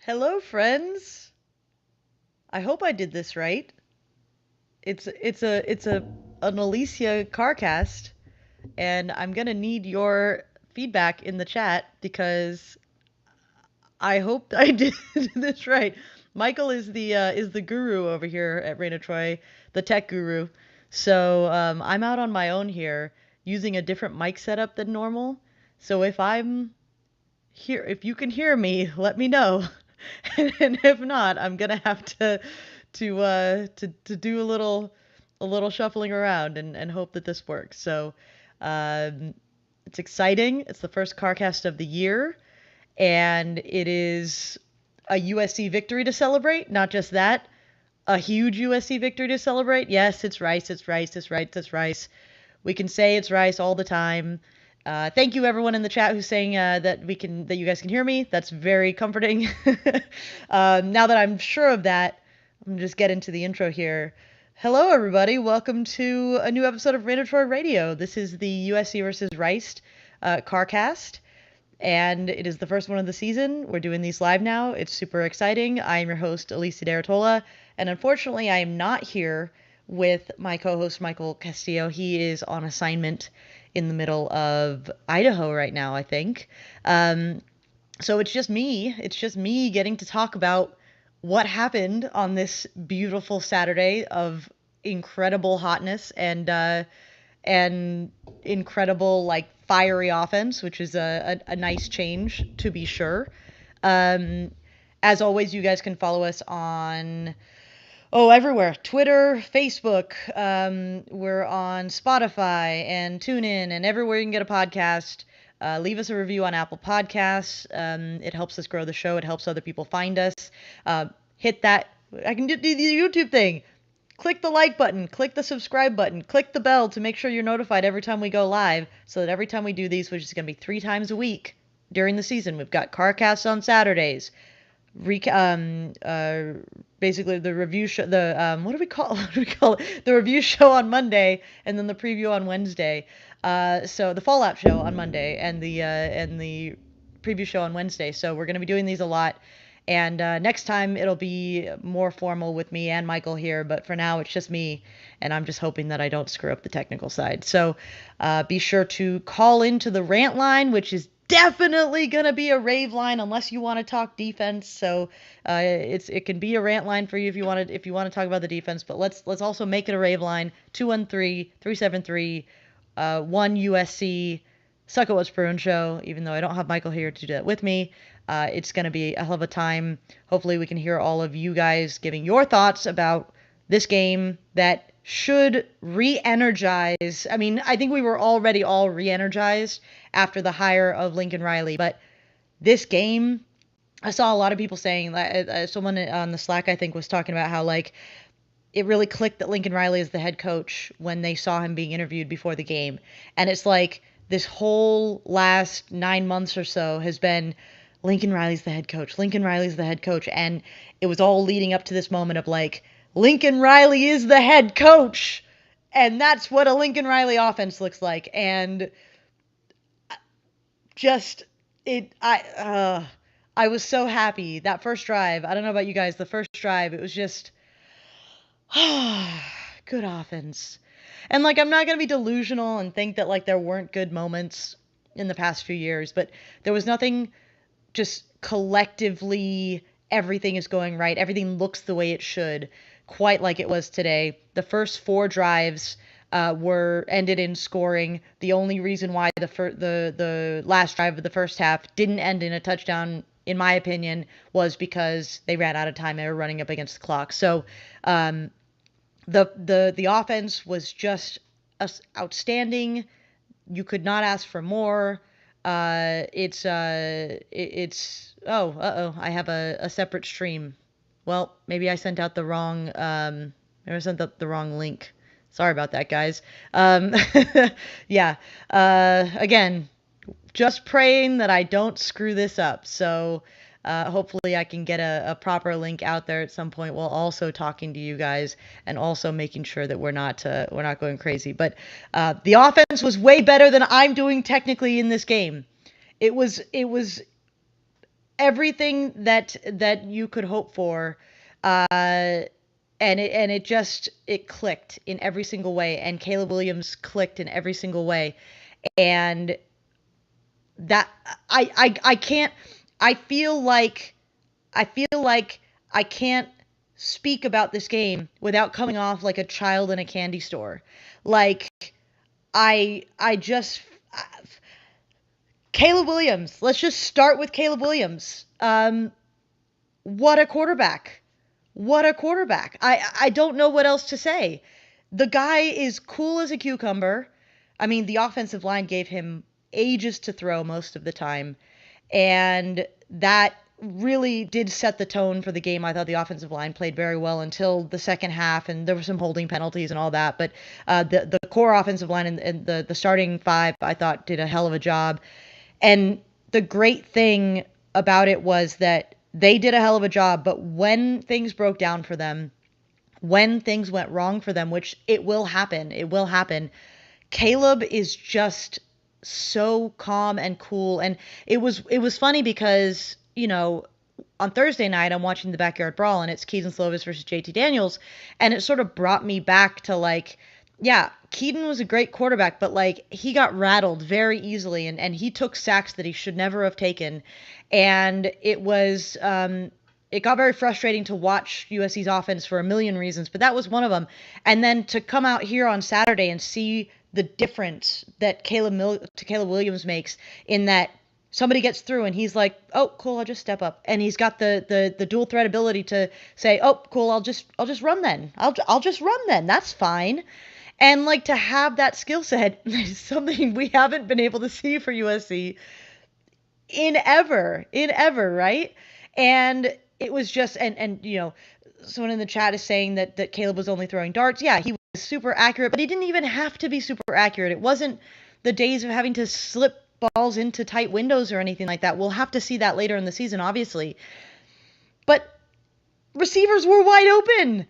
Hello, friends. I hope I did this right. It's an Alicia Carcast, and I'm gonna need your feedback in the chat because I hope I did this right. Michael is the guru over here at Reina Troy, the tech guru. So I'm out on my own here using a different mic setup than normal. So if you can hear me, let me know. And if not, I'm gonna have to do a little shuffling around and hope that this works. So um, it's exciting. It's the first CarCast of the year, and it is a USC victory to celebrate. Not just that, a huge USC victory to celebrate. Yes, it's Rice. It's Rice. It's Rice. It's Rice. We can say it's Rice all the time. Thank you everyone in the chat who's saying that you guys can hear me. That's very comforting. Now that I'm sure of that, I'm gonna just get into the intro here. Hello everybody, welcome to a new episode of Mandatory Radio. This is the USC versus Rice Carcast, and it is the first one of the season. We're doing these live now. It's super exciting. I am your host, Alicia D'Artola, and unfortunately I am not here with my co-host Michael Castillo. He is on assignment in the middle of Idaho right now, I think. So it's just me. It's just me getting to talk about what happened on this beautiful Saturday of incredible hotness and incredible like fiery offense, which is a nice change to be sure. As always, you guys can follow us on everywhere. Twitter, Facebook. We're on Spotify and TuneIn and everywhere you can get a podcast. Leave us a review on Apple Podcasts. It helps us grow the show. It helps other people find us. Hit that. I can do the YouTube thing. Click the like button. Click the subscribe button. Click the bell to make sure you're notified every time we go live, so that every time we do these, which is going to be 3 times a week during the season, we've got CarCasts on Saturdays. Basically the review show, what do we call it? The review show on Monday, and then the preview on Wednesday. So the Fallout show on Monday, and the preview show on Wednesday. So we're going to be doing these a lot. And next time it'll be more formal with me and Michael here, but for now it's just me, and I'm just hoping that I don't screw up the technical side. So be sure to call into the rant line, which is definitely gonna be a rave line unless you want to talk defense. So it can be a rant line for you if you want to talk about the defense, but let's also make it a rave line. 213-373 1 USC. Suck at What's Bruin show, even though I don't have Michael here to do that with me. It's going to be a hell of a time. Hopefully we can hear all of you guys giving your thoughts about this game that should re-energize. I mean, I think we were already all re-energized after the hire of Lincoln Riley, but this game, I saw a lot of people saying, someone on the Slack I think was talking about how like it really clicked that Lincoln Riley is the head coach when they saw him being interviewed before the game. And it's like this whole last 9 months or so has been Lincoln Riley's the head coach. Lincoln Riley's the head coach. And it was all leading up to this moment of like, Lincoln Riley is the head coach. And that's what a Lincoln Riley offense looks like. And just I was so happy that first drive. I don't know about you guys. The first drive, it was just good offense. And like, I'm not going to be delusional and think that like there weren't good moments in the past few years, but there was nothing just collectively everything is going right. Everything looks the way it should, quite like it was today. The first 4 drives were ended in scoring. The only reason why the last drive of the first half didn't end in a touchdown, in my opinion, was because they ran out of time. They were running up against the clock. So the offense was just outstanding. You could not ask for more. I have a separate stream. Well, maybe I sent out the wrong link. Sorry about that, guys. Yeah. Again, just praying that I don't screw this up. So hopefully I can get a proper link out there at some point while also talking to you guys and also making sure that we're not going crazy. But the offense was way better than I'm doing technically in this game. It was everything that you could hope for, and it clicked in every single way, and Caleb Williams clicked in every single way, and that I can't. I feel like I can't speak about this game without coming off like a child in a candy store. Like I just Caleb Williams. Let's just start with Caleb Williams. What a quarterback. What a quarterback. I don't know what else to say. The guy is cool as a cucumber. I mean, the offensive line gave him ages to throw most of the time. And that really did set the tone for the game. I thought the offensive line played very well until the second half, and there were some holding penalties and all that. But the core offensive line and the starting five, I thought, did a hell of a job. And the great thing about it was that they did a hell of a job, but when things broke down for them, when things went wrong for them, which it will happen, Caleb is just so calm and cool. And it was funny because, on Thursday night I'm watching the Backyard Brawl, and it's Keaton Slovis versus JT Daniels, and it sort of brought me back to like, yeah, Keaton was a great quarterback, but like he got rattled very easily, and he took sacks that he should never have taken. And it got very frustrating to watch USC's offense for a million reasons, but that was one of them. And then to come out here on Saturday and see the difference that Caleb Williams makes, in that somebody gets through and he's like, oh, cool, I'll just step up. And he's got the dual threat ability to say, oh, cool, I'll just run then. I'll just run then. That's fine. And like, to have that skill set is something we haven't been able to see for USC in ever, right? And it was just, and someone in the chat is saying that Caleb was only throwing darts. Yeah, he was super accurate, but he didn't even have to be super accurate. It wasn't the days of having to slip balls into tight windows or anything like that. We'll have to see that later in the season, obviously. But receivers were wide open.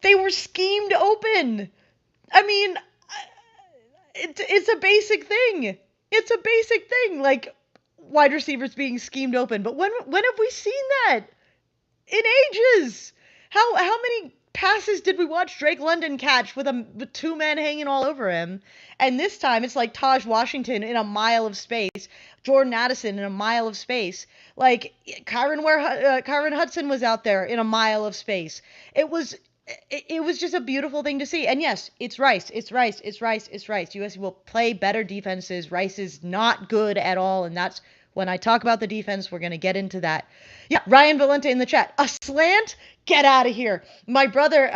They were schemed open. I mean, it's a basic thing. It's a basic thing, like wide receivers being schemed open. But when have we seen that? In ages. How many passes did we watch Drake London catch with two men hanging all over him? And this time it's like Taj Washington in a mile of space, Jordan Addison in a mile of space. Like Kyron Hudson was out there in a mile of space. It was just a beautiful thing to see. And yes, it's Rice. USC will play better defenses. Rice is not good at all, and that's when I talk about the defense, we're going to get into that. Yeah, Ryan Valente in the chat. A slant? Get out of here. My brother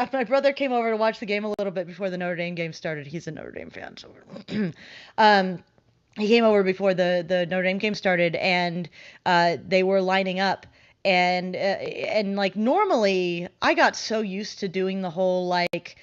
came over to watch the game a little bit before the Notre Dame game started. He's a Notre Dame fan, so he came over before the Notre Dame game started, and they were lining up. And like, normally I got so used to doing the whole like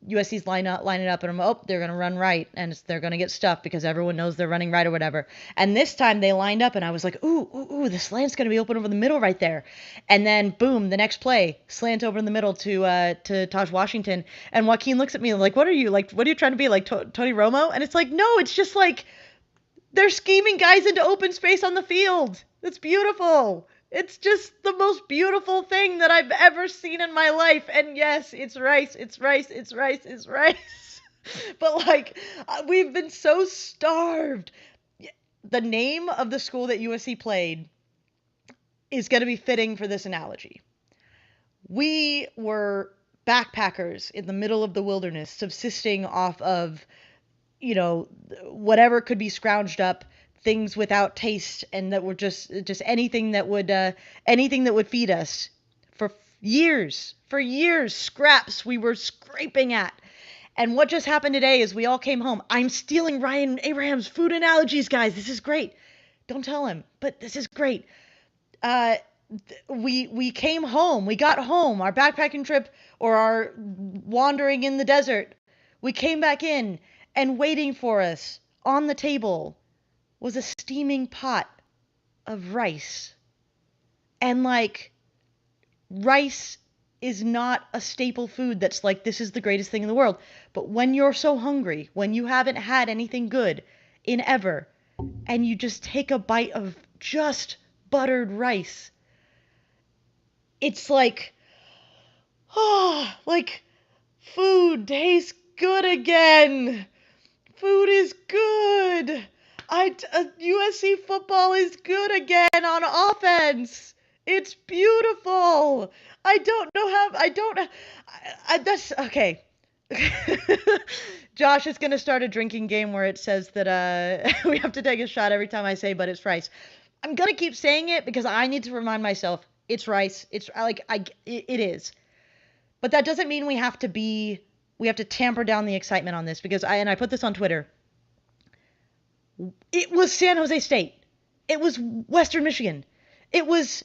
USC's lining up, and they're going to run right, and they're going to get stuffed because everyone knows they're running right or whatever. And this time they lined up, and I was like, ooh, the slant's going to be open over the middle right there. And then boom, the next play, slant over in the middle to Taj Washington. And Joaquin looks at me like, what are you trying to be, like Tony Romo? And it's like, no, it's just like they're scheming guys into open space on the field. It's beautiful. It's just the most beautiful thing that I've ever seen in my life. And yes, it's Rice. But like, we've been so starved. The name of the school that USC played is going to be fitting for this analogy. We were backpackers in the middle of the wilderness, subsisting off of, whatever could be scrounged up, things without taste, and that were just anything that would feed us for years. Scraps we were scraping at. And what just happened today is we all came home. I'm stealing Ryan Abraham's food analogies, guys. This is great. Don't tell him, but this is great. We came home. We got home. Our backpacking trip, or our wandering in the desert. We came back in, and waiting for us on the table was a steaming pot of rice. And like, rice is not a staple food that's like, this is the greatest thing in the world. But when you're so hungry, when you haven't had anything good in ever, and you just take a bite of just buttered rice. It's like, oh, like food tastes good again. Food is good. USC football is good again on offense. It's beautiful. That's okay. Josh is going to start a drinking game where it says that we have to take a shot every time I say, but it's rice. I'm going to keep saying it because I need to remind myself it's rice. It is. But that doesn't mean we have to tamper down the excitement on this because I put this on Twitter. It was San Jose State. It was Western Michigan. It was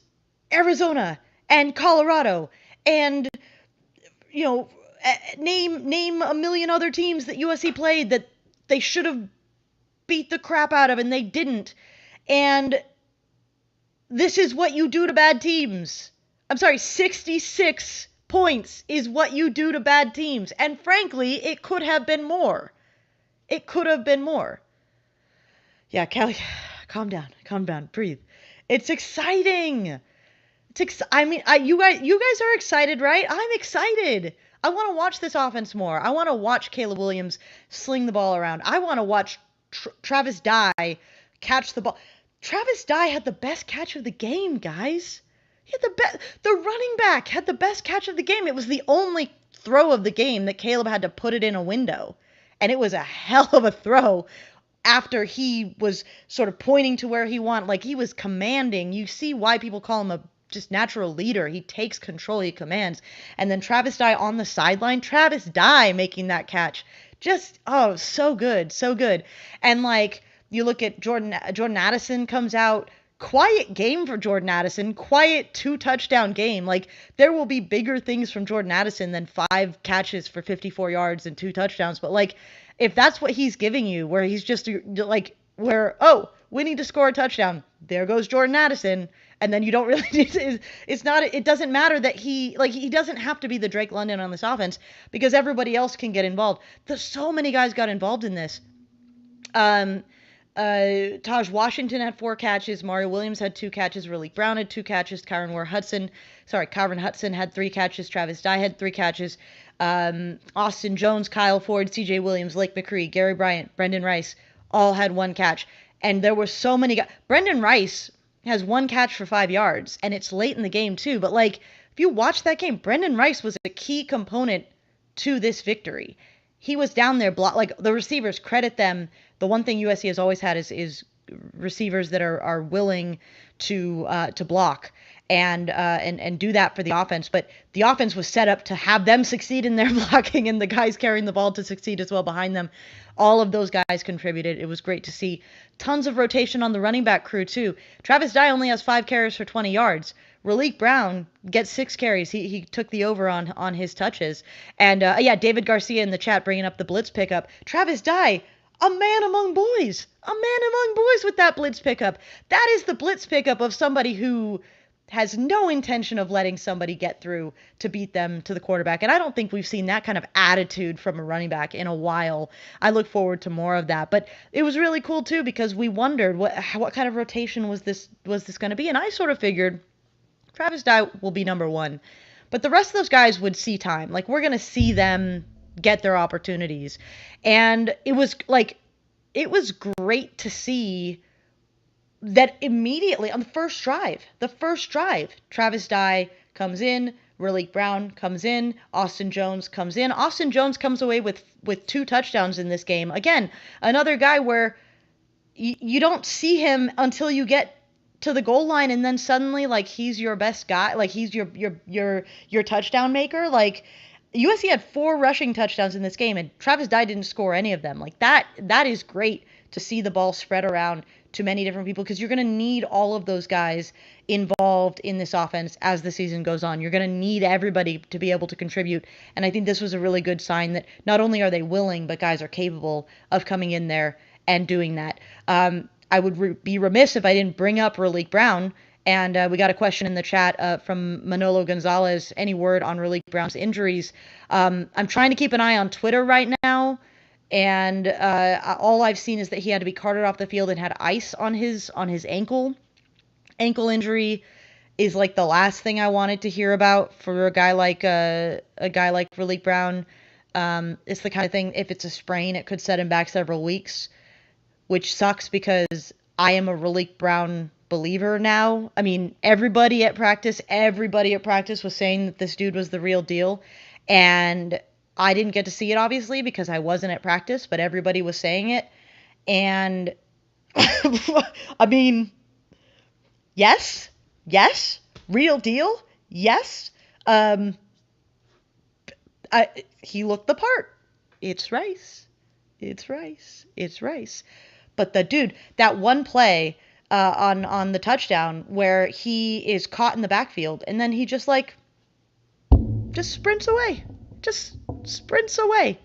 Arizona and Colorado and, name a million other teams that USC played that they should have beat the crap out of and they didn't. And this is what you do to bad teams. I'm sorry, 66 points is what you do to bad teams. And frankly, it could have been more. It could have been more. Yeah, Callie, calm down, breathe. It's exciting. You guys are excited, right? I'm excited. I want to watch this offense more. I want to watch Caleb Williams sling the ball around. I want to watch Travis Dye catch the ball. Travis Dye had the best catch of the game, guys. He had the running back had the best catch of the game. It was the only throw of the game that Caleb had to put it in a window. And it was a hell of a throw after he was sort of pointing to where he wanted. Like, he was commanding. You see why people call him a just natural leader. He takes control. He commands. And then Travis Dye on the sideline. Travis Dye making that catch. Just, oh, so good. So good. And, like, you look at Jordan Addison comes out. Quiet game for Jordan Addison. Quiet 2-touchdown game. Like, there will be bigger things from Jordan Addison than 5 catches for 54 yards and 2 touchdowns. But, like, if that's what he's giving you, where he's just, like, we need to score a touchdown. There goes Jordan Addison. And then you don't really need to, it doesn't matter that he doesn't have to be the Drake London on this offense because everybody else can get involved. So many guys got involved in this. Taj Washington had 4 catches. Mario Williams had 2 catches. Raleek Brown had 2 catches. Kyron Hudson had 3 catches. Travis Dye had 3 catches. Austin Jones, Kyle Ford, CJ Williams, Lake McCree, Gary Bryant, Brendan Rice all had 1 catch. And there were so many guys. Brendan Rice has 1 catch for 5 yards, and it's late in the game too. But, like, if you watch that game, Brendan Rice was a key component to this victory. He was down there like the receivers, credit them. The one thing USC has always had is receivers that are willing to block and do that for the offense. But the offense was set up to have them succeed in their blocking and the guys carrying the ball to succeed as well behind them. All of those guys contributed. It was great to see. Tons of rotation on the running back crew too. Travis Dye only has 5 carries for 20 yards. Raleek Brown gets 6 carries. He took the over on his touches. And David Garcia in the chat bringing up the blitz pickup. Travis Dye, a man among boys. A man among boys with that blitz pickup. That is the blitz pickup of somebody who has no intention of letting somebody get through to beat them to the quarterback. And I don't think we've seen that kind of attitude from a running back in a while. I look forward to more of that. But it was really cool too because we wondered what kind of rotation was this going to be. And I sort of figured Travis Dye will be number 1. But the rest of those guys would see time. Like, we're going to see them get their opportunities. And it was great to see that immediately on the first drive, Travis Dye comes in, Raleek Brown comes in, Austin Jones comes in. Austin Jones comes away with 2 touchdowns in this game. Again, another guy where you don't see him until you get to the goal line and then suddenly, like, he's your best guy, like he's your touchdown maker. Like, USC had 4 rushing touchdowns in this game and Travis Dye didn't score any of them. Like, that is great to see the ball spread around to many different people because you're going to need all of those guys involved in this offense as the season goes on. You're going to need everybody to be able to contribute. And I think this was a really good sign that not only are they willing, but guys are capable of coming in there and doing that. I would be remiss if I didn't bring up Raleek Brown. And we got a question in the chat from Manolo Gonzalez. Any word on Raleek Brown's injuries? I'm trying to keep an eye on Twitter right now. And all I've seen is that he had to be carted off the field and had ice on his ankle. Ankle injury is like the last thing I wanted to hear about for a guy like Raleek Brown. It's the kind of thing, if it's a sprain, it could set him back several weeks, which sucks because I am a Raleek Brown believer now. I mean, everybody at practice was saying that this dude was the real deal. And I didn't get to see it, obviously, because I wasn't at practice, but everybody was saying it. And I mean, yes, real deal, yes. Um, he looked the part. It's Rice. It's Rice. It's Rice. But the dude, that one play on the touchdown where he is caught in the backfield and then he just sprints away. Just sprints away.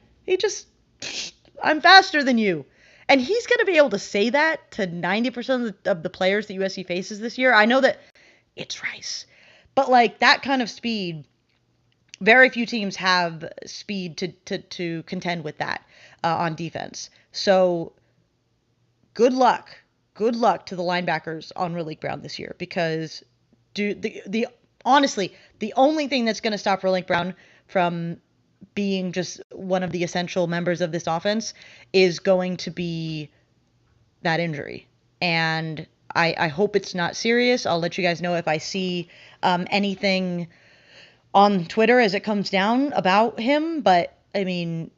I'm faster than you. And he's going to be able to say that to 90% of the players that USC faces this year. I know that it's Rice. But like that kind of speed, very few teams have speed to contend with that on defense. So good luck. Good luck to the linebackers on Raleek Brown this year because honestly, the only thing that's going to stop Raleek Brown from being just one of the essential members of this offense is going to be that injury. And I hope it's not serious. I'll let you guys know if I see anything on Twitter as it comes down about him. But I mean,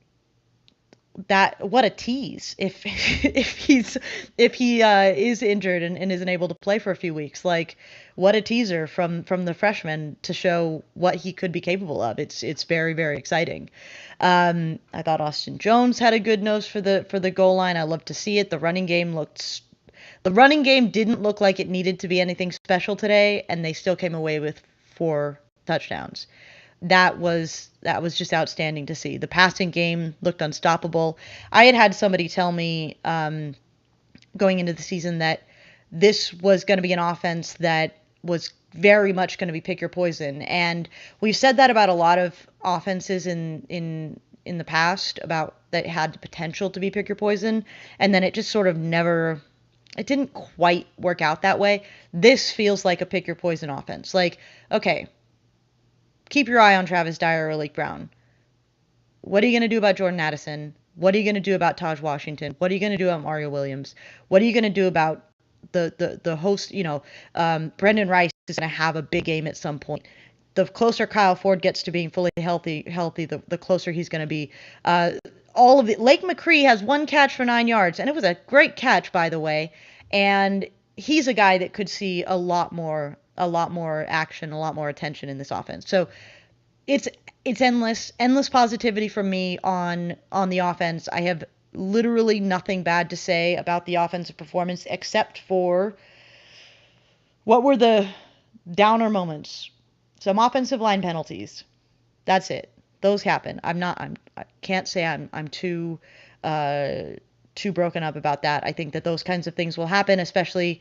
what a tease if if he is injured and isn't able to play for a few weeks. Like, what a teaser from the freshman to show what he could be capable of. It's very, very exciting. I thought Austin Jones had a good nose for the goal line. I love to see it. The running game didn't look like it needed to be anything special today, and they still came away with 4 touchdowns. That was just outstanding to see. The passing game looked unstoppable. I had somebody tell me going into the season that this was going to be an offense that was very much going to be pick your poison, and we've said that about a lot of offenses in the past about that had the potential to be pick your poison, and then it just sort of never. It didn't quite work out that way. This feels like a pick your poison offense. Like, okay, keep your eye on Travis Dyer or Raleek Brown. What are you going to do about Jordan Addison? What are you going to do about Taj Washington? What are you going to do about Mario Williams? What are you going to do about the host? Brendan Rice is going to have a big game at some point. The closer Kyle Ford gets to being fully healthy, the closer he's going to be. All of it. Lake McCree has 1 catch for 9 yards, and it was a great catch, by the way. And he's a guy that could see a lot more action, a lot more attention in this offense. So it's endless positivity from me on the offense. I have literally nothing bad to say about the offensive performance except for what were the downer moments. Some offensive line penalties. That's it. Those happen. I can't say I'm too broken up about that. I think that those kinds of things will happen, especially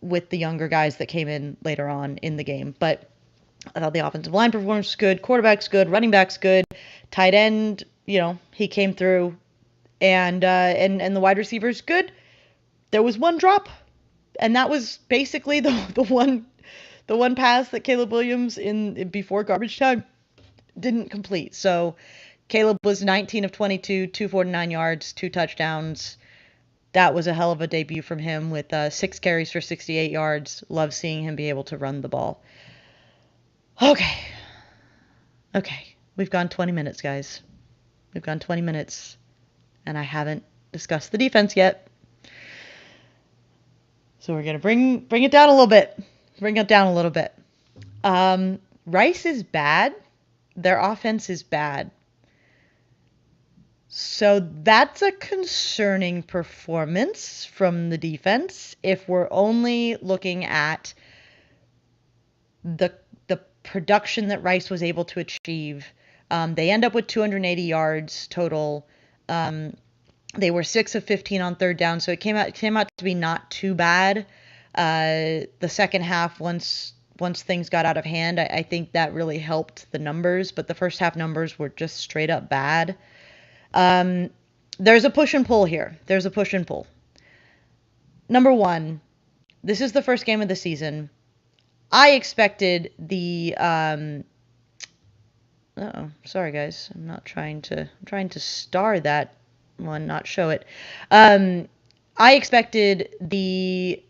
with the younger guys that came in later on in the game. But I thought the offensive line performance was good, quarterback's good, running back's good, tight end, he came through, and the wide receivers good. There was one drop, and that was basically the one pass that Caleb Williams in before garbage time didn't complete. So Caleb was 19 of 22, 249 yards, 2 touchdowns. That was a hell of a debut from him with 6 carries for 68 yards. Love seeing him be able to run the ball. Okay. We've gone 20 minutes, guys. We've gone 20 minutes, and I haven't discussed the defense yet. So we're going to bring it down a little bit. Rice is bad. Their offense is bad. So that's a concerning performance from the defense if we're only looking at the production that Rice was able to achieve. They end up with 280 yards total. They were 6 of 15 on third down, so it came out to be not too bad. The second half, once things got out of hand, I think that really helped the numbers, but the first half numbers were just straight up bad. There's a push and pull here. Number one, this is the first game of the season. I expected the sorry guys, I'm trying to star that one, not show it. I expected the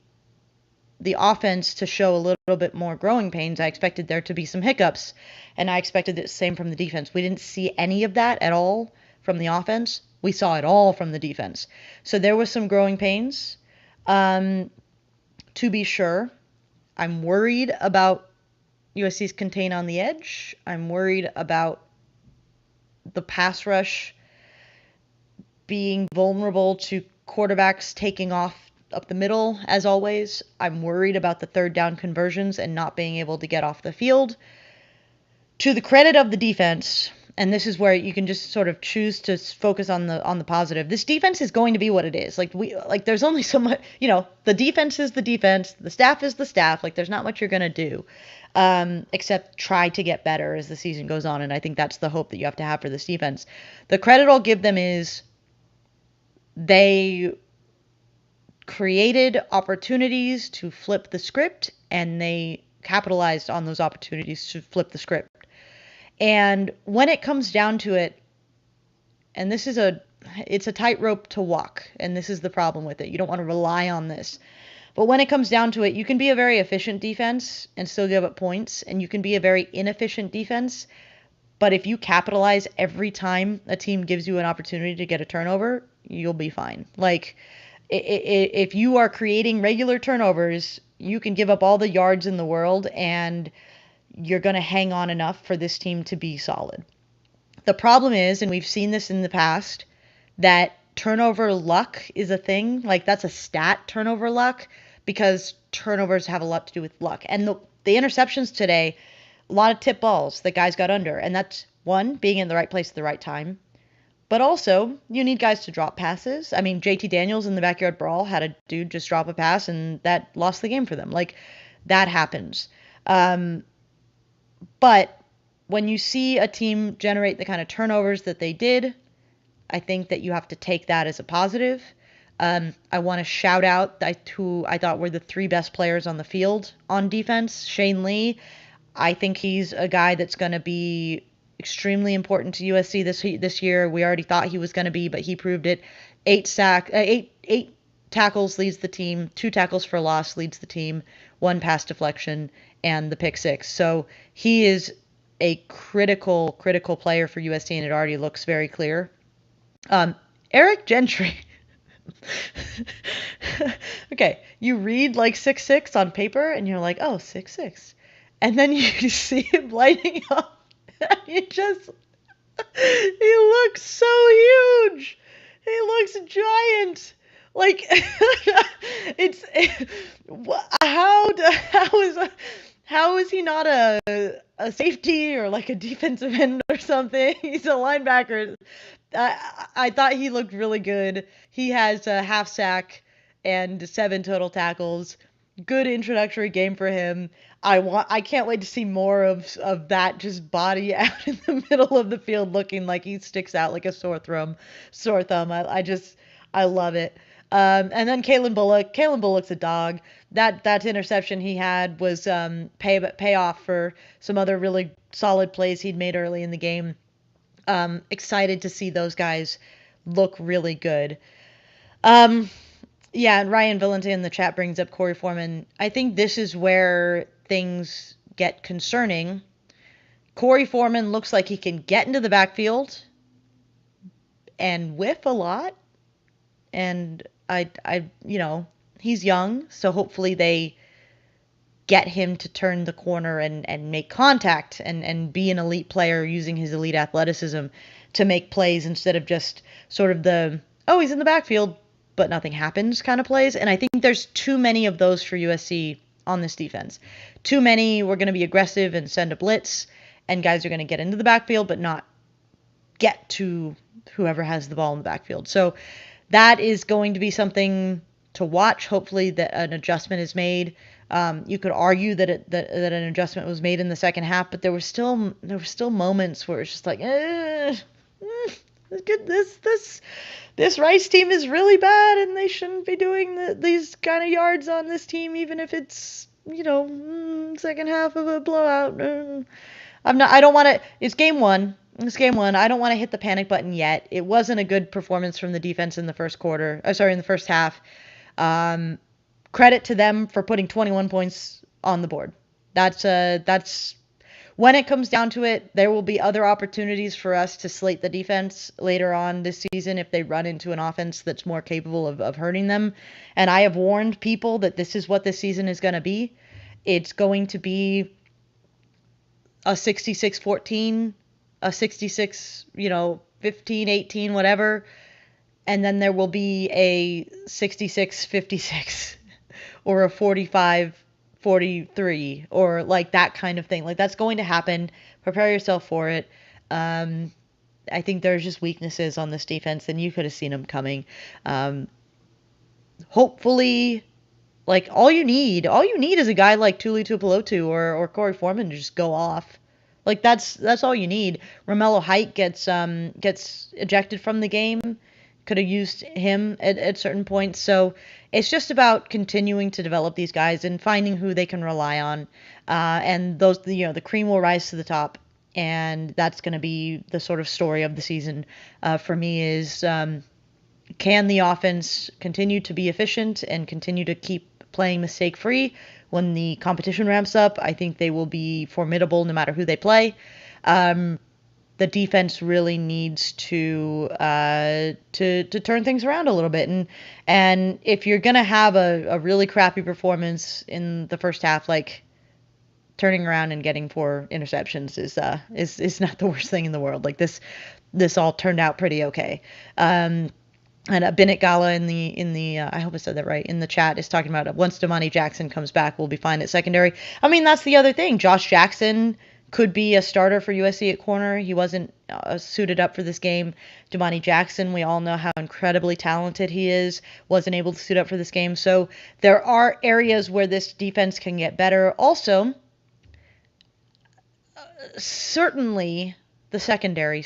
offense to show a little bit more growing pains. I expected there to be some hiccups, and I expected the same from the defense. We didn't see any of that at all from the offense. We saw it all from the defense. So there was some growing pains, to be sure. I'm worried about USC's contain on the edge. I'm worried about the pass rush being vulnerable to quarterbacks taking off up the middle, as always. I'm worried about the third down conversions and not being able to get off the field. To the credit of the defense, and this is where you can just sort of choose to focus on the positive. This defense is going to be what it is. There's only so much, the defense is the defense, the staff is the staff. There's not much you're going to do, except try to get better as the season goes on. And I think that's the hope that you have to have for this defense. The credit I'll give them is they created opportunities to flip the script, and they capitalized on those opportunities to flip the script. And when it comes down to it, and it's a tightrope to walk, and this is the problem with it. You don't want to rely on this. But when it comes down to it, you can be a very efficient defense and still give up points, and you can be a very inefficient defense. But if you capitalize every time a team gives you an opportunity to get a turnover, you'll be fine. If you are creating regular turnovers, you can give up all the yards in the world, and you're going to hang on enough for this team to be solid. The problem is, and we've seen this in the past, that turnover luck is a thing. That's a stat, turnover luck, because turnovers have a lot to do with luck. And the interceptions today, a lot of tip balls that guys got under. And that's, one, being in the right place at the right time. But also, you need guys to drop passes. I mean, JT Daniels in the backyard brawl had a dude just drop a pass, and that lost the game for them. That happens. But when you see a team generate the kind of turnovers that they did, I think that you have to take that as a positive. I want to shout out who I thought were the three best players on the field on defense. Shane Lee, I think he's a guy that's going to be extremely important to USC this year. We already thought he was going to be, but he proved it. 8 tackles leads the team, 2 tackles for loss leads the team, 1 pass deflection, and the pick 6. So he is a critical player for USC, and it already looks very clear. Eric Gentry. Okay, you read 6'6" on paper, and you're like, oh, 6'6". And then you see him lighting up, and he looks so huge. He looks giant. How is he not a safety or a defensive end or something? He's a linebacker. I thought he looked really good. He has a half sack and 7 total tackles. Good introductory game for him. I can't wait to see more of that, just body out in the middle of the field looking like he sticks out like a sore thumb. I love it. And then Kalen Bullock. Kalen Bullock's a dog. That interception he had was payoff for some other really solid plays he'd made early in the game. Excited to see those guys look really good. Yeah, and Ryan Valente in the chat brings up Corey Foreman. I think this is where things get concerning. Corey Foreman looks like he can get into the backfield and whiff a lot. And he's young, so hopefully they get him to turn the corner and make contact and be an elite player using his elite athleticism to make plays instead of just sort of he's in the backfield, but nothing happens kind of plays. And I think there's too many of those for USC on this defense. Too many, we're going to be aggressive and send a blitz, and guys are going to get into the backfield but not get to whoever has the ball in the backfield. So that is going to be something to watch. Hopefully that an adjustment is made. You could argue that an adjustment was made in the second half, but there were still moments where it's just This Rice team is really bad, and they shouldn't be doing these kind of yards on this team, even if it's second half of a blowout. I don't want to. It's game one. It's game one. I don't want to hit the panic button yet. It wasn't a good performance from the defense in the first quarter. In the first half. Credit to them for putting 21 points on the board. That's when it comes down to it, there will be other opportunities for us to slate the defense later on this season if they run into an offense that's more capable of hurting them. And I have warned people that this is what this season is going to be. It's going to be a 66-14, a 66, 15, 18, whatever. And then there will be a 66-56 or a 45-43 or like that kind of thing. Like that's going to happen. Prepare yourself for it. I think there's just weaknesses on this defense, and you could have seen them coming. Hopefully, like all you need is a guy like Tuli Tuipulotu or Corey Foreman to just go off. Like that's all you need. Romello Height gets ejected from the game. Could have used him at certain points. So it's just about continuing to develop these guys and finding who they can rely on. And those, the cream will rise to the top. And that's going to be the sort of story of the season for me is can the offense continue to be efficient and continue to keep playing mistake-free when the competition ramps up? I think they will be formidable no matter who they play. The defense really needs to turn things around a little bit, and if you're gonna have a really crappy performance in the first half, like turning around and getting 4 interceptions is not the worst thing in the world. Like this all turned out pretty okay. And Bennett Gala in the I hope I said that right, in the chat is talking about once Damani Jackson comes back, we'll be fine at secondary. I mean, that's the other thing. Josh Jackson could be a starter for USC at corner. He wasn't suited up for this game. Damani Jackson, we all know how incredibly talented he is, wasn't able to suit up for this game. So there are areas where this defense can get better. Also, certainly the secondary,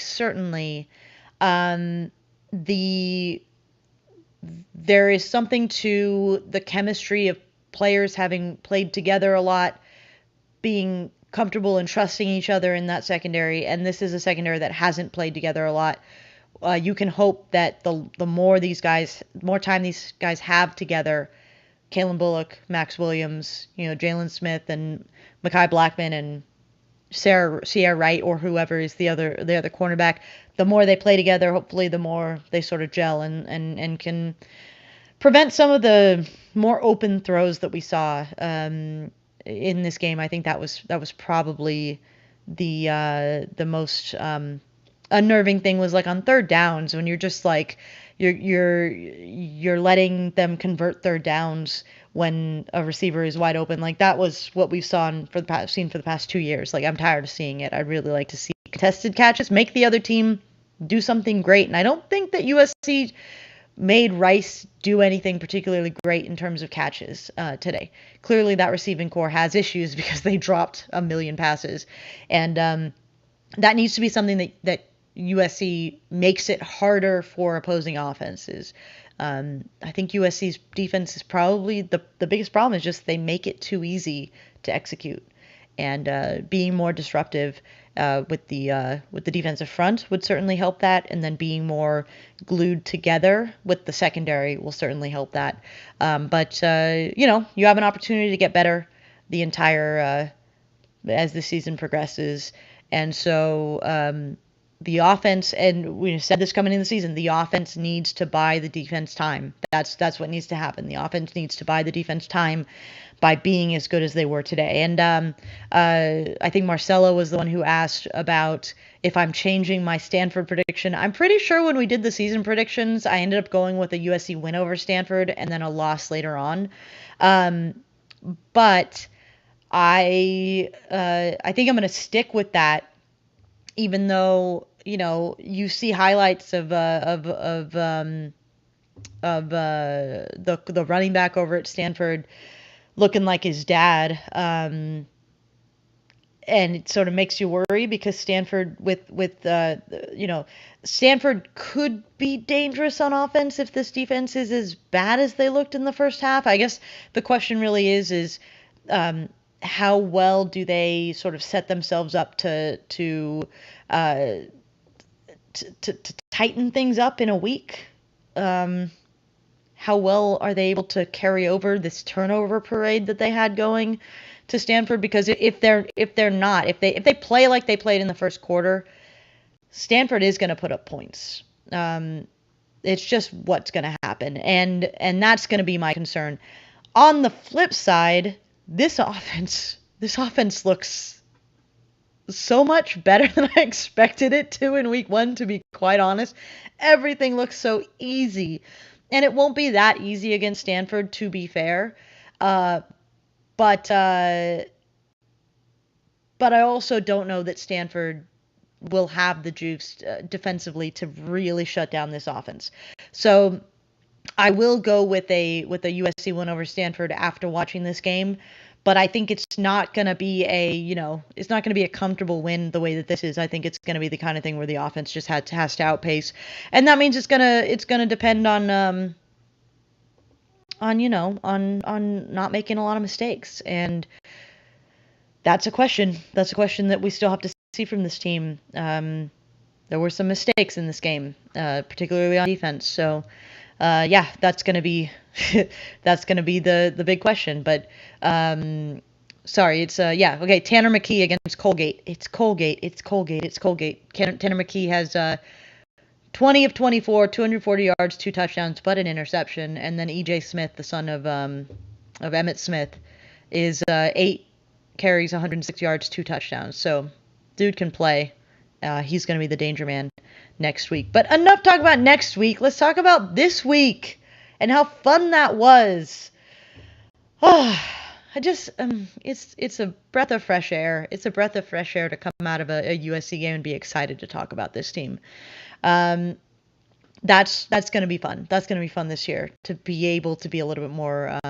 there is something to the chemistry of players having played together a lot, being comfortable and trusting each other in that secondary, and this is a secondary that hasn't played together a lot. You can hope that the more time these guys have together, Kalen Bullock, Max Williams, Jalen Smith, and Mekhi Blackman, and Sierra Wright, or whoever is the other cornerback, the more they play together, hopefully the more they sort of gel and can prevent some of the more open throws that we saw in this game. I think that was probably the most unnerving thing was like on third downs when you're just like you're letting them convert third downs when a receiver is wide open. Like that was what we've seen for the past 2 years. Like I'm tired of seeing it. I'd really like to see contested catches, make the other team do something great. And I don't think that USC made Rice do anything particularly great in terms of catches today. Clearly that receiving core has issues because they dropped a million passes. And that needs to be something that USC makes it harder for opposing offenses. I think USC's defense is probably the biggest problem is just they make it too easy to execute. And being more disruptive with the defensive front would certainly help that, and then being more glued together with the secondary will certainly help that. But you have an opportunity to get better the entire as the season progresses, and so the offense, and we said this coming in the season, the offense needs to buy the defense time. That's what needs to happen. The offense needs to buy the defense time by being as good as they were today. And I think Marcelo was the one who asked about if I'm changing my Stanford prediction. I'm pretty sure when we did the season predictions, I ended up going with a USC win over Stanford and then a loss later on. But I think I'm going to stick with that, even though you see highlights of the running back over at Stanford looking like his dad. and it sort of makes you worry because Stanford Stanford could be dangerous on offense if this defense is as bad as they looked in the first half. I guess the question really is how well do they sort of set themselves up to tighten things up in a week? How well are they able to carry over this turnover parade that they had going to Stanford? Because if they play like they played in the first quarter, Stanford is going to put up points. It's just what's going to happen, and that's going to be my concern. On the flip side, this offense looks so much better than I expected it to in week 1, to be quite honest. Everything looks so easy. And it won't be that easy against Stanford, to be fair. But I also don't know that Stanford will have the juice defensively to really shut down this offense. So I will go with a USC win over Stanford after watching this game. But I think it's not going to be a comfortable win the way that this is. I think it's going to be the kind of thing where the offense just has to outpace, and that means it's gonna depend on not making a lot of mistakes, and that's a question. That's a question that we still have to see from this team. There were some mistakes in this game, particularly on defense. So. That's gonna be the big question. But sorry, it's okay. Tanner McKee against Colgate. It's Colgate. Tanner McKee has 20 of 24, 240 yards, 2 touchdowns, but an interception. And then EJ Smith, the son of Emmitt Smith, is 8 carries, 106 yards, 2 touchdowns. So dude can play. He's gonna be the danger man next week. But enough talk about next week. Let's talk about this week and how fun that was. It's a breath of fresh air. It's a breath of fresh air to come out of a USC game and be excited to talk about this team. That's going to be fun. That's going to be fun this year to be able to be a little bit more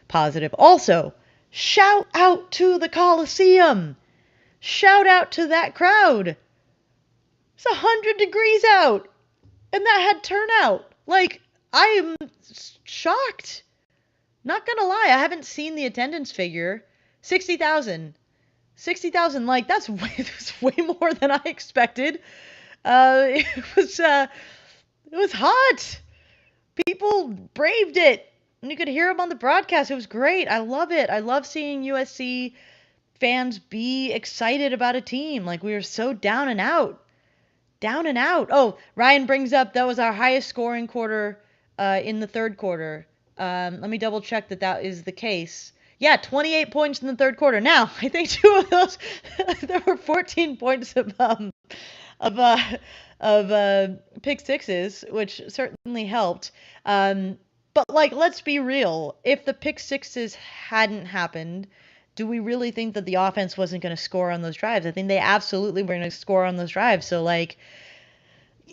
positive. Also, shout out to the Coliseum. Shout out to that crowd. It's 100 degrees out, and that had turnout. Like, I am shocked. Not gonna lie, I haven't seen the attendance figure. 60,000. 60,000, like, that's way more than I expected. It was hot. People braved it. And you could hear them on the broadcast. It was great. I love it. I love seeing USC fans be excited about a team. Like, we were so down and out. Oh, Ryan brings up that was our highest scoring quarter in the third quarter. Let me double check that is the case. Yeah, 28 points in the third quarter. Now, I think 2 of those, there were 14 points of pick sixes, which certainly helped. But like, let's be real. If the pick sixes hadn't happened, do we really think that the offense wasn't going to score on those drives? I think they absolutely were going to score on those drives. So, like,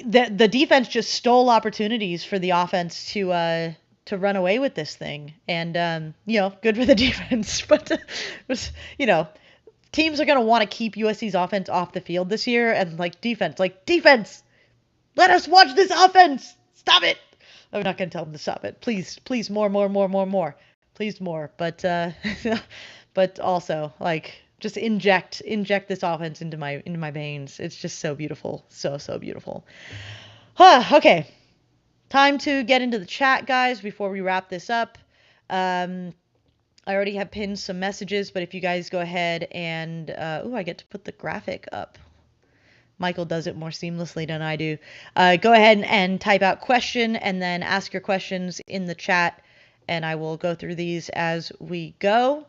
the defense just stole opportunities for the offense to run away with this thing. And, good for the defense. But, teams are going to want to keep USC's offense off the field this year. And, defense, let us watch this offense. Stop it. I'm not going to tell them to stop it. Please, more. Please, more. But, but also, just inject this offense into my veins. It's just so beautiful. So beautiful. Okay. Time to get into the chat, guys, before we wrap this up. I already have pinned some messages, but if you guys go ahead and I get to put the graphic up. Michael does it more seamlessly than I do. Go ahead and type out question and then ask your questions in the chat, and I will go through these as we go.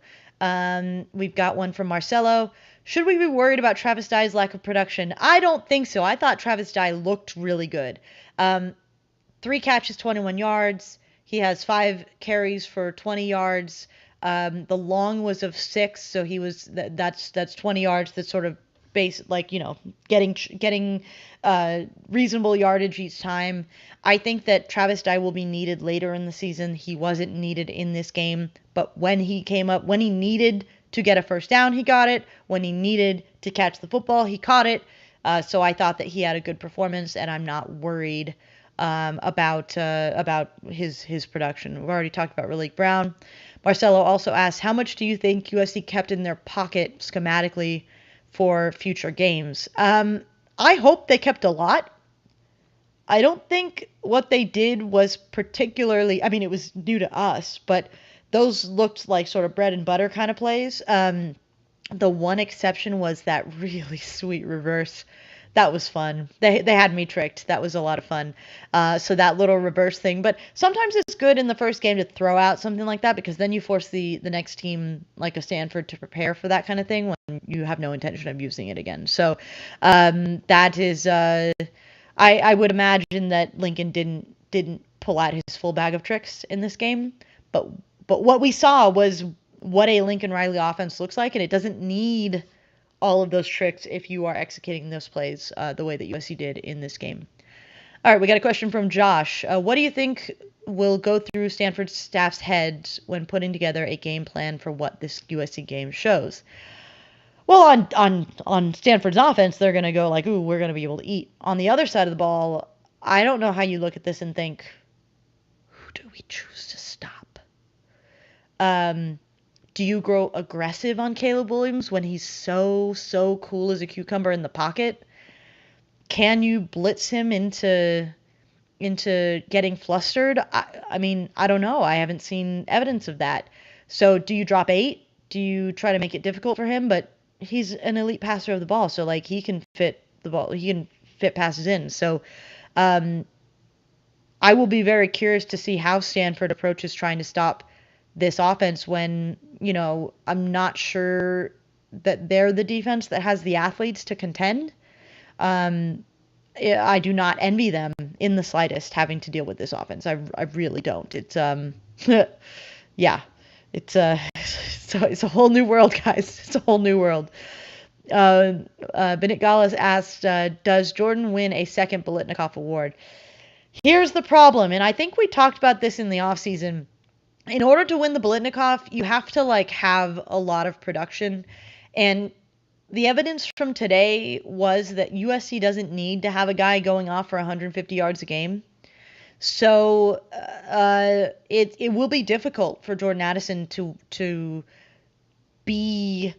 We've got one from Marcelo. Should we be worried about Travis Dye's lack of production? I don't think so. I thought Travis Dye looked really good. 3 catches, 21 yards. He has 5 carries for 20 yards. The long was of 6, so he was that's 20 yards. That's sort of getting reasonable yardage each time. I think that Travis Dye will be needed later in the season. He wasn't needed in this game, but when he came up, when he needed to get a first down, he got it. When he needed to catch the football, he caught it. So I thought that he had a good performance, and I'm not worried about his production. We've already talked about Raleek Brown. Marcelo also asked, how much do you think USC kept in their pocket schematically for future games? I hope they kept a lot. I don't think what they did was particularly, I mean, it was new to us, but those looked like sort of bread and butter kind of plays. The one exception was that really sweet reverse. That was fun. They had me tricked. That was a lot of fun. So that little reverse thing. But sometimes it's good in the first game to throw out something like that, because then you force the next team, like a Stanford, to prepare for that kind of thing when you have no intention of using it again. So that is, I would imagine that Lincoln didn't pull out his full bag of tricks in this game. But what we saw was what a Lincoln Riley offense looks like, and it doesn't need all of those tricks if you are executing those plays the way that USC did in this game. All right, we got a question from Josh. What do you think will go through Stanford staff's heads when putting together a game plan for what this USC game shows? Well, on Stanford's offense, they're going to go like, ooh, we're going to be able to eat. On the other side of the ball, I don't know how you look at this and think, who do we choose to stop? Do you grow aggressive on Caleb Williams when he's so cool as a cucumber in the pocket? Can you blitz him into getting flustered? I mean, I don't know. I haven't seen evidence of that. So do you drop 8? Do you try to make it difficult for him? But he's an elite passer of the ball, so like he can fit the ball. He can fit passes in. So I will be very curious to see how Stanford approaches trying to stop this offense when, I'm not sure that they're the defense that has the athletes to contend. I do not envy them in the slightest having to deal with this offense. I really don't. It's yeah, it's a whole new world, guys. It's a whole new world. Benit Gallus asked, does Jordan win a second Biletnikoff award? Here's the problem, and I think we talked about this in the offseason. In order to win the Biletnikoff, you have to have a lot of production, and the evidence from today was that USC doesn't need to have a guy going off for 150 yards a game. So it will be difficult for Jordan Addison to be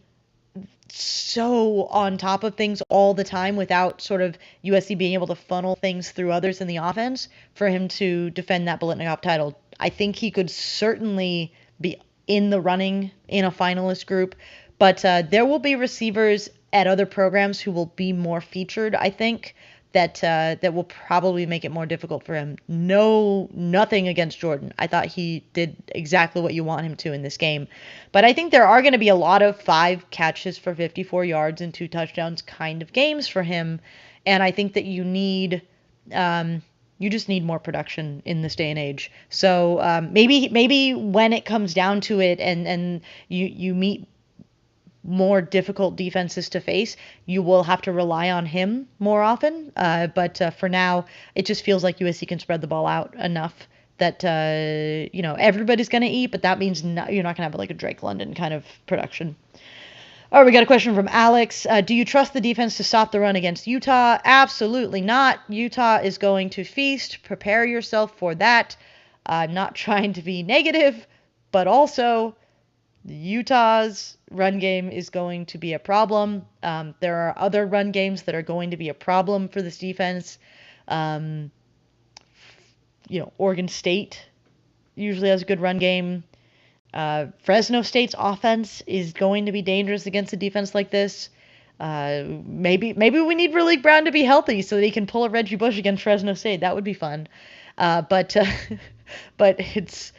so on top of things all the time without sort of USC being able to funnel things through others in the offense for him to defend that Biletnikoff title. I think he could certainly be in the running in a finalist group, but there will be receivers at other programs who will be more featured, I think, that will probably make it more difficult for him. Nothing against Jordan. I thought he did exactly what you want him to in this game. But I think there are going to be a lot of 5 catches for 54 yards and 2 touchdowns kind of games for him. And I think that you just need more production in this day and age. So maybe when it comes down to it and you meet more difficult defenses to face, you will have to rely on him more often. But for now, it just feels like USC can spread the ball out enough that everybody's going to eat, but that means you're not going to have like a Drake London kind of production. All right, we got a question from Alex. Do you trust the defense to stop the run against Utah? Absolutely not. Utah is going to feast. Prepare yourself for that. Not trying to be negative, but also Utah's run game is going to be a problem. There are other run games that are going to be a problem for this defense. Oregon State usually has a good run game. Fresno State's offense is going to be dangerous against a defense like this. Maybe we need Raleek Brown to be healthy so that he can pull a Reggie Bush against Fresno State. That would be fun. But it's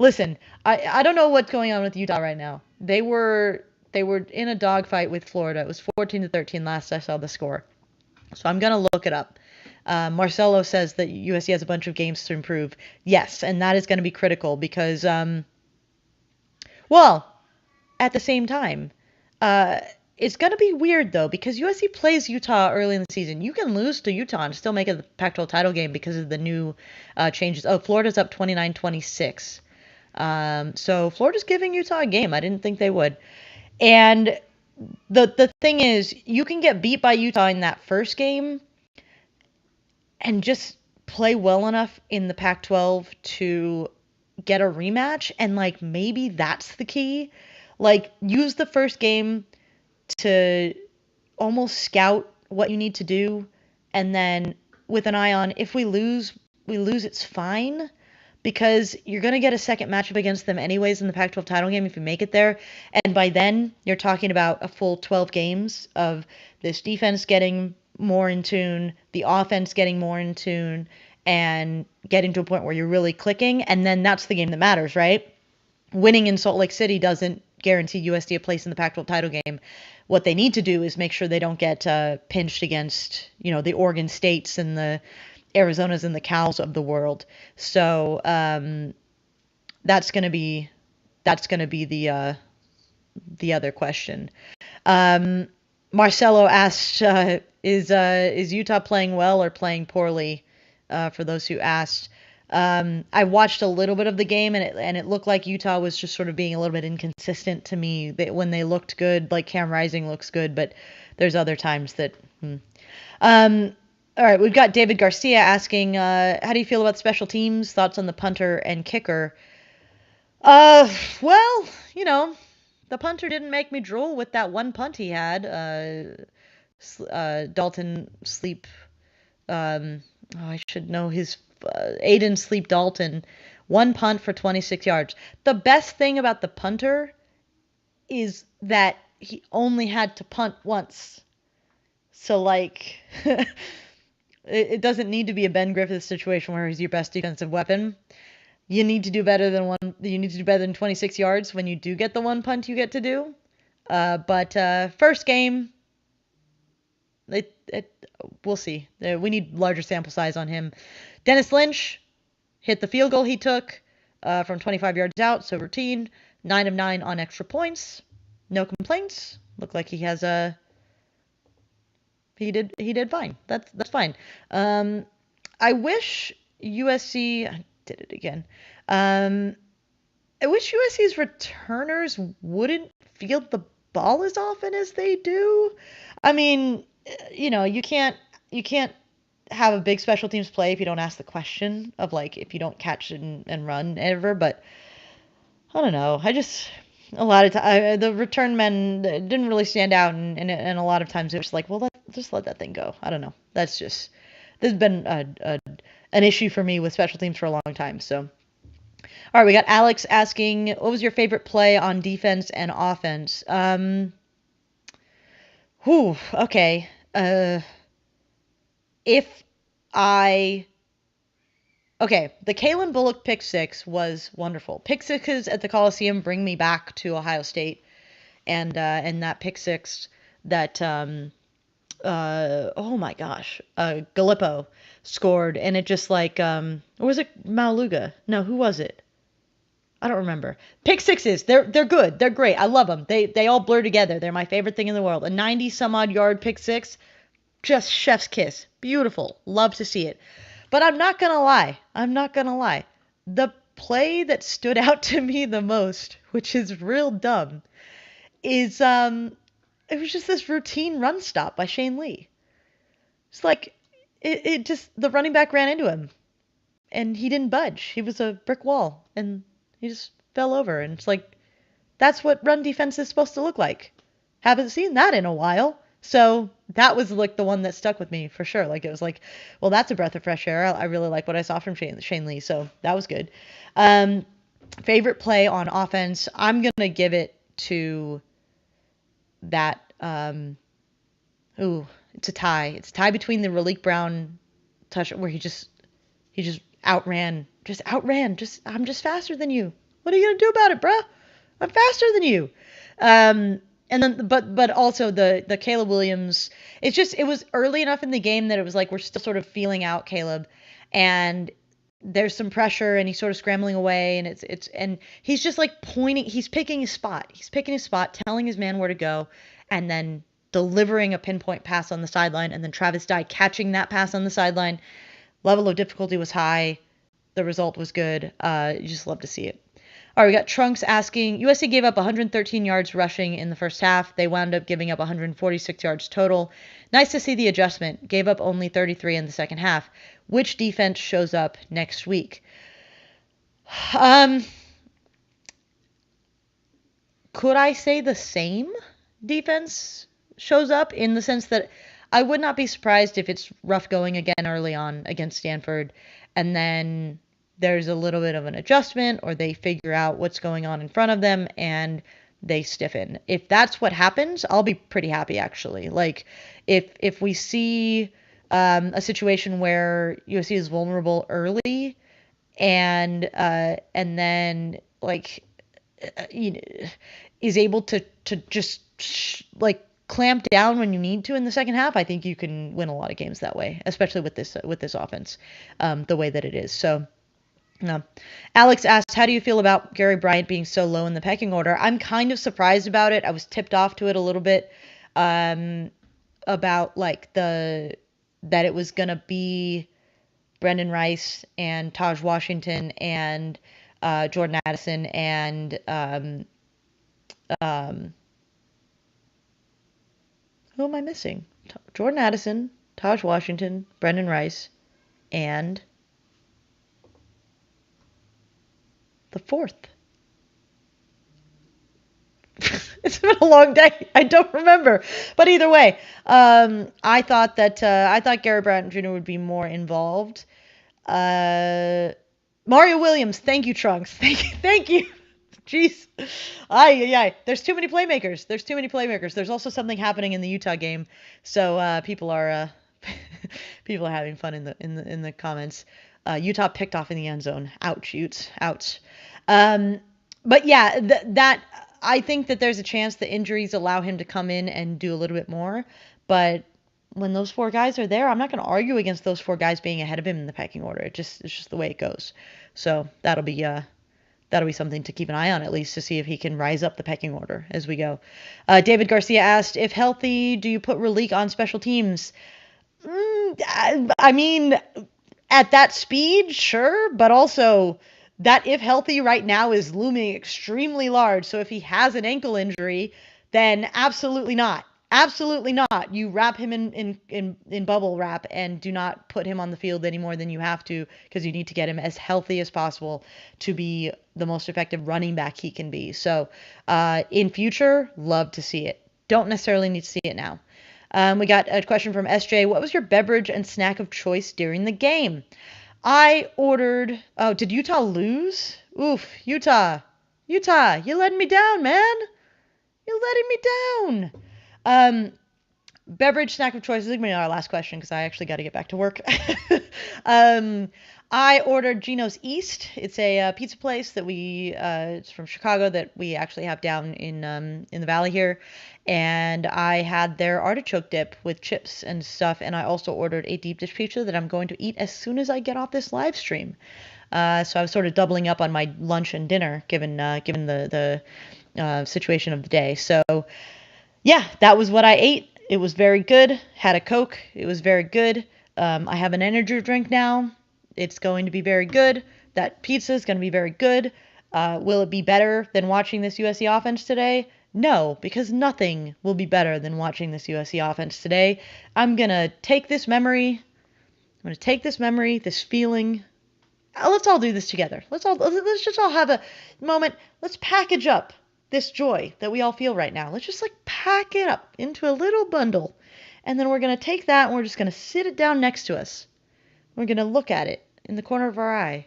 listen, I don't know what's going on with Utah right now. They were in a dogfight with Florida. It was 14-13 last I saw the score. So I'm going to look it up. Marcelo says that USC has a bunch of games to improve. Yes, and that is going to be critical because, at the same time, it's going to be weird, though, because USC plays Utah early in the season. You can lose to Utah and still make it the Pac-12 title game because of the new changes. Oh, Florida's up 29-26. So Florida's giving Utah a game. I didn't think they would. And the thing is, you can get beat by Utah in that first game and just play well enough in the Pac-12 to get a rematch, and like maybe that's the key. Like use the first game to almost scout what you need to do, and then with an eye on if we lose, it's fine because you're going to get a second matchup against them anyways in the Pac-12 title game if you make it there. And by then, you're talking about a full 12 games of this defense getting more in tune, the offense getting more in tune, and getting to a point where you're really clicking. And then that's the game that matters, right? Winning in Salt Lake City doesn't guarantee USD a place in the Pac-12 title game. What they need to do is make sure they don't get pinched against, the Oregon States and the Arizonas and the Cals of the world. So that's gonna be the other question. Marcelo asked, is Utah playing well or playing poorly? For those who asked, I watched a little bit of the game and it looked like Utah was just sort of being a little bit inconsistent to me. When they looked good, like Cam Rising looks good, but there's other times that. All right, we've got David Garcia asking, how do you feel about special teams? Thoughts on the punter and kicker? Well, the punter didn't make me drool with that one punt he had. Dalton Sleep. I should know his Aiden Sleep Dalton. One punt for 26 yards. The best thing about the punter is that he only had to punt once. So, like, it doesn't need to be a Ben Griffith situation where he's your best defensive weapon. You need to do better than 26 yards when you do get the one punt you get to do. But first game, we'll see. We need larger sample size on him. Dennis Lynch hit the field goal he took from 25 yards out, so routine. 9 of 9 on extra points. No complaints. Looked like he has a. He did fine. That's fine. I wish USC. I did it again. I wish USC's returners wouldn't field the ball as often as they do. I mean, you can't have a big special teams play if you don't ask the question of like if you don't catch and run ever. But I don't know. A lot of time the return men didn't really stand out, and a lot of times it was like, well, just let that thing go. I don't know. This has been an issue for me with special teams for a long time. So, all right, we got Alex asking, what was your favorite play on defense and offense? Okay. The Kalen Bullock pick six was wonderful. Pick sixes at the Coliseum bring me back to Ohio State, and that pick six that oh my gosh, Gallipo scored, and it just like or was it Maluga? No, who was it? I don't remember. Pick sixes, they're good, they're great. I love them. They all blur together. They're my favorite thing in the world. A 90 some odd yard pick six, just chef's kiss. Beautiful. Love to see it. But I'm not gonna lie. The play that stood out to me the most, which is real dumb, is it was just this routine run stop by Shane Lee. It's like it just the running back ran into him and he didn't budge. He was a brick wall and he just fell over, and it's like that's what run defense is supposed to look like. Haven't seen that in a while. So that was like the one that stuck with me for sure. Like it was like, well, that's a breath of fresh air. I really like what I saw from Shane Lee, so that was good. Favorite play on offense, I'm gonna give it to that. It's a tie. It's a tie between the Raleek Brown touch where he just outran. I'm just faster than you. What are you gonna do about it, bruh? I'm faster than you. And then, but also the Caleb Williams. It was early enough in the game that it was like we're still sort of feeling out Caleb, and there's some pressure, and he's sort of scrambling away, and he's just like pointing. He's picking his spot. Telling his man where to go, and then delivering a pinpoint pass on the sideline, and then Travis Dye catching that pass on the sideline. Level of difficulty was high. The result was good. You just love to see it. All right, we got Trunks asking, USC gave up 113 yards rushing in the first half. They wound up giving up 146 yards total. Nice to see the adjustment. Gave up only 33 in the second half. Which defense shows up next week? Could I say the same defense shows up, in the sense that I would not be surprised if it's rough going again early on against Stanford, and then there's a little bit of an adjustment, or they figure out what's going on in front of them and they stiffen. If that's what happens, I'll be pretty happy, actually. Like, if we see a situation where USC is vulnerable early, and then, like, you know, is able to just like clamp down when you need to in the second half, I think you can win a lot of games that way, especially with this offense, the way that it is. So, no. Alex asked, how do you feel about Gary Bryant being so low in the pecking order? I'm kind of surprised about it. I was tipped off to it a little bit, about like that it was gonna be Brendan Rice and Taj Washington and Jordan Addison and who am I missing? Jordan Addison, Taj Washington, Brendan Rice, and the fourth. It's been a long day. I don't remember. But either way, I thought Gary Bryant Jr. would be more involved. Mario Williams, thank you, Trunks. Thank you. Jeez. Ay. There's too many playmakers. There's also something happening in the Utah game, so people are having fun in the comments. Utah picked off in the end zone. Ouch, Utes. Ouch. But yeah, that I think that there's a chance the injuries allow him to come in and do a little bit more. But when those four guys are there, I'm not going to argue against those four guys being ahead of him in the pecking order. It's just the way it goes. So that'll be something to keep an eye on, at least, to see if he can rise up the pecking order as we go. David Garcia asked, if healthy, do you put Raleek on special teams? I mean, at that speed, sure, but also that if healthy right now is looming extremely large. So if he has an ankle injury, then absolutely not. Absolutely not. You wrap him in bubble wrap and do not put him on the field any more than you have to, because you need to get him as healthy as possible to be the most effective running back he can be. So in future, love to see it. Don't necessarily need to see it now. We got a question from SJ. What was your beverage and snack of choice during the game? I ordered... Oh, did Utah lose? Oof, Utah, you letting me down, man. You're letting me down. Beverage snack of choice. This is going to be our last question because I actually got to get back to work. I ordered Gino's East. It's a pizza place that it's from Chicago, that we actually have down in the valley here. And I had their artichoke dip with chips and stuff. And I also ordered a deep dish pizza that I'm going to eat as soon as I get off this live stream. So I was sort of doubling up on my lunch and dinner, given the situation of the day. So yeah, that was what I ate. It was very good. Had a Coke. It was very good. I have an energy drink now. It's going to be very good. That pizza is going to be very good. Will it be better than watching this USC offense today? No, because nothing will be better than watching this USC offense today. I'm going to take this memory. This feeling. Let's all do this together. Let's just all have a moment. Let's package up this joy that we all feel right now. Let's just pack it up into a little bundle. And then we're going to take that and we're just going to sit it down next to us. We're going to look at it in the corner of our eye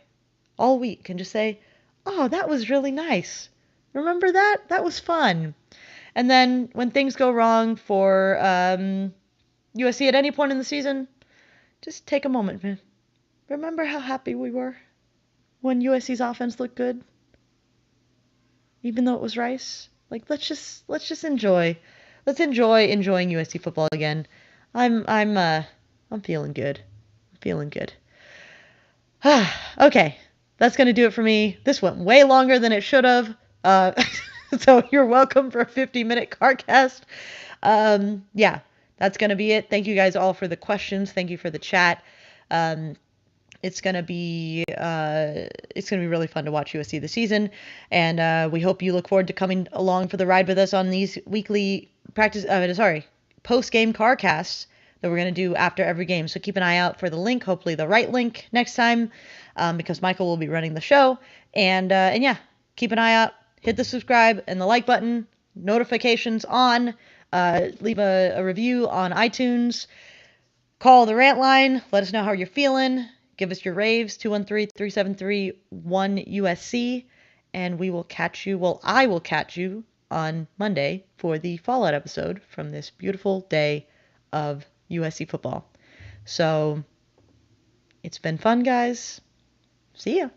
all week and just say, oh, that was really nice. Remember that? That was fun. And then when things go wrong for USC at any point in the season, just take a moment, man. Remember how happy we were when USC's offense looked good? Even though it was Rice? Let's just enjoy. Let's enjoy enjoying USC football again. I'm feeling good. Okay, that's going to do it for me. This went way longer than it should have. So you're welcome for a 50-minute Carcast. Yeah, that's going to be it. Thank you guys all for the questions. Thank you for the chat. It's gonna be really fun to watch USC this season, and we hope you look forward to coming along for the ride with us on these weekly post game Carcasts that we're gonna do after every game. So keep an eye out for the link, hopefully the right link next time, because Michael will be running the show. And yeah, keep an eye out. Hit the subscribe and the like button. Notifications on. Leave a review on iTunes. Call the rant line. Let us know how you're feeling. Give us your raves, 213-373-1USC. And we will catch you, well, I will catch you on Monday for the Fallout episode from this beautiful day of USC football. So, it's been fun, guys. See ya.